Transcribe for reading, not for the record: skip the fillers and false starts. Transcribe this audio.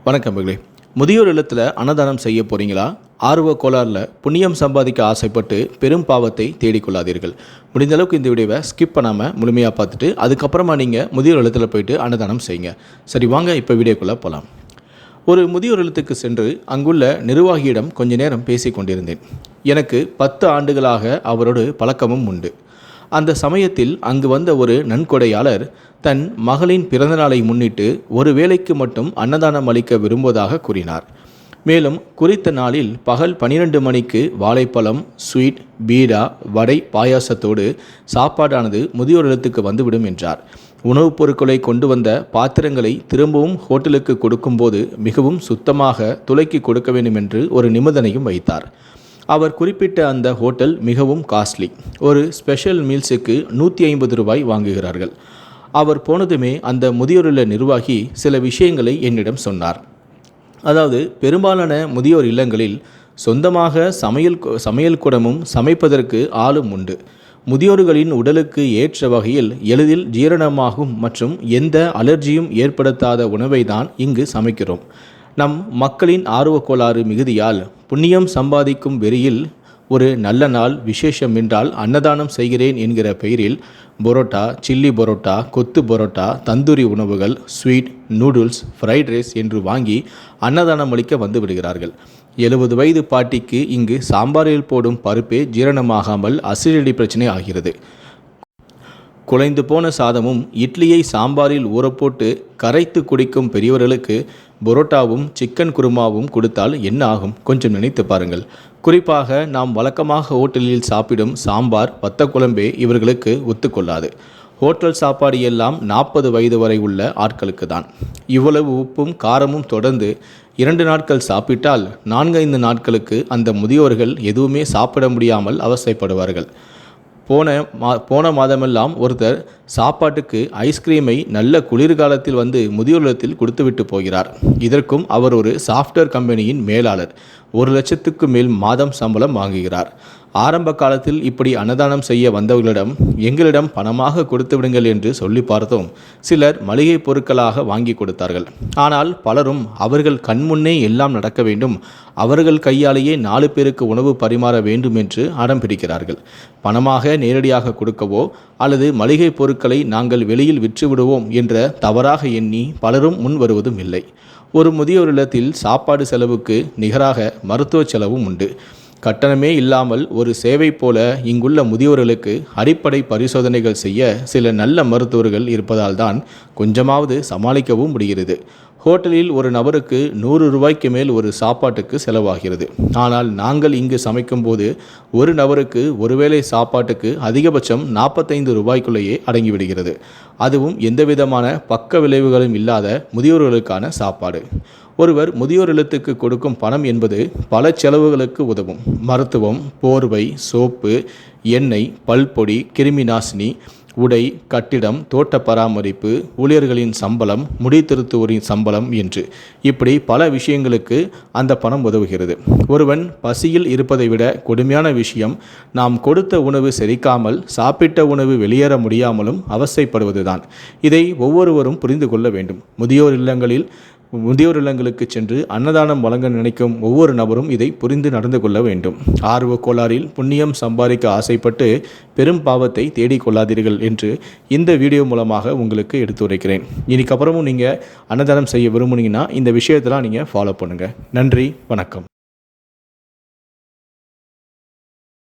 வணக்கம் மகளே. முதியோர் இல்லத்தில் அன்னதானம் செய்ய போகிறீங்களா? ஆர்வ கோளாறில் புண்ணியம் சம்பாதிக்க ஆசைப்பட்டு பெரும் பாவத்தை தேடிக்கொள்ளாதீர்கள். முடிந்த அளவுக்கு இந்த வீடியோவை ஸ்கிப் பண்ணாமல் முழுமையாக பார்த்துட்டு அதுக்கப்புறமா நீங்கள் முதியோர் இல்லத்தில் போயிட்டு அன்னதானம் செய்யுங்க. சரி, வாங்க இப்போ வீடியோக்குள்ளே போகலாம். ஒரு முதியோர் இல்லத்துக்கு சென்று அங்குள்ள நிர்வாகியிடம் கொஞ்ச நேரம் பேசி கொண்டிருந்தேன். எனக்கு 10 ஆண்டுகளாக அவரோடு பழக்கமும் உண்டு. அந்த சமயத்தில் அங்கு வந்த ஒரு நன்கொடையாளர் தன் மகளின் பிறந்தநாளை முன்னிட்டு ஒரு வேளைக்கு மட்டும் அன்னதானம் அளிக்க விரும்புவதாக கூறினார். மேலும் குறித்த நாளில் பகல் 12 மணிக்கு வாழைப்பழம், ஸ்வீட், பீடா, வடை, பாயாசத்தோடு சாப்பாடானது முதியோர் இல்லத்துக்கு வந்துவிடும் என்றார். உணவுப் பொருட்களை கொண்டு வந்த பாத்திரங்களை திரும்பவும் ஹோட்டலுக்கு கொடுக்கும்போது மிகவும் சுத்தமாக துலக்கி கொடுக்க வேண்டும் என்று ஒரு நிபந்தனையும் வைத்தார். அவர் குறிப்பிட்ட அந்த ஹோட்டல் மிகவும் காஸ்ட்லி. ஒரு ஸ்பெஷல் மீல்ஸுக்கு 150 ரூபாய் வாங்குகிறார்கள். அவர் போனதுமே அந்த முதியோர் நிர்வாகி சில விஷயங்களை என்னிடம் சொன்னார். அதாவது, பெரும்பாலான முதியோர் இல்லங்களில் சொந்தமாக சமையல் கூடமும் சமைப்பதற்கு ஆளும் உண்டு. முதியோர்களின் உடலுக்கு ஏற்ற வகையில் எளிதில் ஜீரணமாகும் மற்றும் எந்த அலர்ஜியும் ஏற்படுத்தாத உணவை தான் இங்கு சமைக்கிறோம். நம் மக்களின் ஆர்வக்கோளாறு மிகுதியால் புண்ணியம் சம்பாதிக்கும் வெறியில் ஒரு நல்ல நாள் விசேஷம் என்றால் அன்னதானம் செய்கிறேன் என்கிற பெயரில் பரோட்டா, சில்லி பரோட்டா, கொத்து பரோட்டா, தந்தூரி உணவுகள், ஸ்வீட், நூடுல்ஸ், ஃப்ரைட் ரைஸ் என்று வாங்கி அன்னதானம் அளிக்க வந்து விடுகிறார்கள். 70 வயது பாட்டிக்கு இங்கு சாம்பாரில் போடும் பருப்பே ஜீரணமாகாமல் அசிடிட்டி பிரச்சனை ஆகிறது. குலைந்து போன சாதமும் இட்லியை சாம்பாரில் ஊறப்போட்டு கரைத்து குடிக்கும் பெரியவர்களுக்கு பரோட்டாவும் சிக்கன் குருமாவும் கொடுத்தால் என்ன ஆகும்? கொஞ்சம் நினைத்து பாருங்கள். குறிப்பாக நாம் வழக்கமாக ஹோட்டலில் சாப்பிடும் சாம்பார், வத்த குழம்பே இவர்களுக்கு ஒத்துக்கொள்ளாது. ஹோட்டல் சாப்பாடு எல்லாம் 40 வயது வரை உள்ள ஆட்களுக்கு தான். இவ்வளவு உப்பும் காரமும் தொடர்ந்து 2 நாட்கள் சாப்பிட்டால் 4-5 நாட்களுக்கு அந்த முதியோர்கள் எதுவுமே சாப்பிட முடியாமல் அவசைப்படுவார்கள். போன மாதமெல்லாம் ஒருத்தர் சாப்பாட்டுக்கு ஐஸ்கிரீமை நல்ல குளிர்காலத்தில் வந்து முதியோர் இல்லத்தில் கொடுத்துவிட்டு போகிறார். இதற்கும் அவர் ஒரு சாஃப்ட்வேர் கம்பெனியின் மேலாளர். 1 லட்சத்துக்கு மேல் மாதம் சம்பளம் வாங்குகிறார். ஆரம்ப காலத்தில் இப்படி அன்னதானம் செய்ய வந்தவர்களிடம் எங்களிடம் பணமாக கொடுத்து விடுங்கள் என்று சொல்லி பார்த்தோம். சிலர் மளிகை பொருட்களாக வாங்கி கொடுத்தார்கள். ஆனால் பலரும் அவர்கள் கண்முன்னே எல்லாம் நடக்க வேண்டும், அவர்கள் கையாலேயே 4 பேருக்கு உணவு பரிமாற வேண்டும் என்று அடம் பிடிக்கிறார்கள். பணமாக நேரடியாக கொடுக்கவோ அல்லது மளிகை பொருட்களை நாங்கள் வெளியில் விற்றுவிடுவோம் என்ற தவறாக எண்ணி பலரும் முன் வருவதும் இல்லை. ஒரு முதியோர் இல்லத்தில் சாப்பாடு செலவுக்கு நிகராக மருத்துவ செலவும் உண்டு. கட்டணமே இல்லாமல் ஒரு சேவை போல இங்குள்ள முதியோர்களுக்கு அடிப்படை பரிசோதனைகள் செய்ய சில நல்ல மருத்துவர்கள் இருப்பதால் தான் கொஞ்சமாவது சமாளிக்கவும் முடிகிறது. ஹோட்டலில் ஒரு நபருக்கு 100 ரூபாய்க்கு மேல் ஒரு சாப்பாட்டுக்கு செலவாகிறது. ஆனால் நாங்கள் இங்கு சமைக்கும் போது ஒரு நபருக்கு ஒருவேளை சாப்பாட்டுக்கு அதிகபட்சம் 45 ரூபாய்க்குள்ளேயே அடங்கிவிடுகிறது. அதுவும் எந்தவிதமான பக்க விளைவுகளும் இல்லாத முதியோர்களுக்கான சாப்பாடு. ஒருவர் முதியோர் இல்லத்துக்கு கொடுக்கும் பணம் என்பது பல செலவுகளுக்கு உதவும். மருத்துவம், போர்வை, சோப்பு, எண்ணெய், பல்பொடி, கிருமி நாசினி, உடை, கட்டிடம், தோட்ட பராமரிப்பு, ஊழியர்களின் சம்பளம், முடி திருத்துவோரின் சம்பளம் என்று இப்படி பல விஷயங்களுக்கு அந்த பணம் உதவுகிறது. ஒருவன் பசியில் இருப்பதை விட கொடுமையான விஷயம் நாம் கொடுத்த உணவு செரிக்காமல் சாப்பிட்ட உணவு வெளியேற முடியாமலும் அவசைப்படுவதுதான். இதை ஒவ்வொருவரும் புரிந்து கொள்ள வேண்டும். முதியோர் இல்லங்களுக்கு சென்று அன்னதானம் வழங்க நினைக்கும் ஒவ்வொரு நபரும் இதை புரிந்து நடந்து கொள்ள வேண்டும். ஆர்வ கோளாறில் புண்ணியம் சம்பாதிக்க ஆசைப்பட்டு பெரும் பாவத்தை தேடிக்கொள்ளாதீர்கள் என்று இந்த வீடியோ மூலமாக உங்களுக்கு எடுத்துரைக்கிறேன். இதுக்கப்புறமும் நீங்கள் அன்னதானம் செய்ய விரும்புனீங்கன்னா இந்த விஷயத்தெல்லாம் நீங்கள் ஃபாலோ பண்ணுங்கள். நன்றி, வணக்கம்.